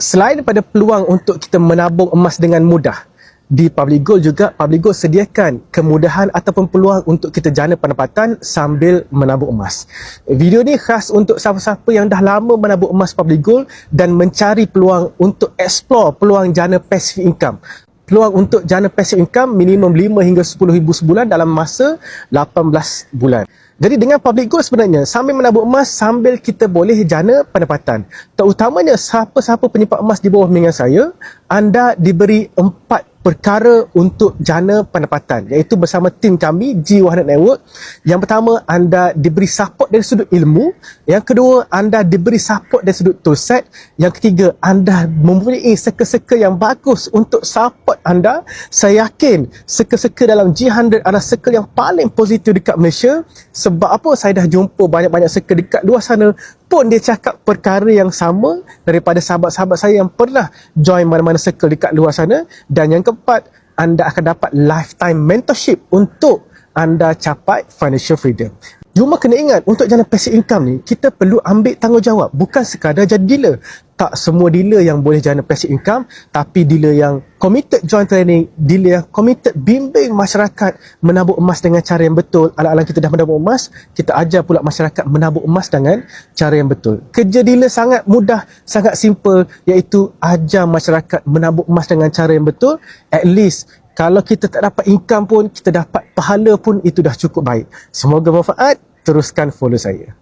Selain daripada peluang untuk kita menabung emas dengan mudah, di Public Gold juga, Public Gold sediakan kemudahan ataupun peluang untuk kita jana pendapatan sambil menabung emas. Video ni khas untuk siapa-siapa yang dah lama menabung emas Public Gold dan mencari peluang untuk explore peluang jana passive income. Peluang untuk jana passive income minimum 5 hingga 10 ribu sebulan dalam masa 18 bulan. Jadi dengan Public Gold sebenarnya, sambil menabung emas, sambil kita boleh jana pendapatan. Terutamanya siapa-siapa penyimpan emas di bawah bimbingan saya, anda diberi 4 perkara untuk jana pendapatan, iaitu bersama tim kami G100 Network. Yang pertama, anda diberi support dari sudut ilmu. Yang kedua, anda diberi support dari sudut toolset. Yang ketiga, anda mempunyai circle-circle yang bagus untuk support anda. Saya yakin circle-circle dalam G100 adalah circle yang paling positif dekat Malaysia. Sebab apa? Saya dah jumpa banyak-banyak circle dekat luar sana pun dia cakap perkara yang sama daripada sahabat-sahabat saya yang pernah join mana-mana circle dekat luar sana. Dan yang keempat, anda akan dapat lifetime mentorship untuk anda capai financial freedom. Cuma kena ingat, untuk jana passive income ni, kita perlu ambil tanggungjawab. Bukan sekadar jadi dealer. Tak semua dealer yang boleh jana passive income, tapi dealer yang committed join training, dealer yang committed bimbing masyarakat menabung emas dengan cara yang betul. Alang-alang kita dah menabung emas, kita ajar pula masyarakat menabung emas dengan cara yang betul. Kerja dealer sangat mudah, sangat simple, iaitu ajar masyarakat menabung emas dengan cara yang betul. At least, kalau kita tak dapat income pun, kita dapat pahala pun, itu dah cukup baik. Semoga bermanfaat. Teruskan follow saya.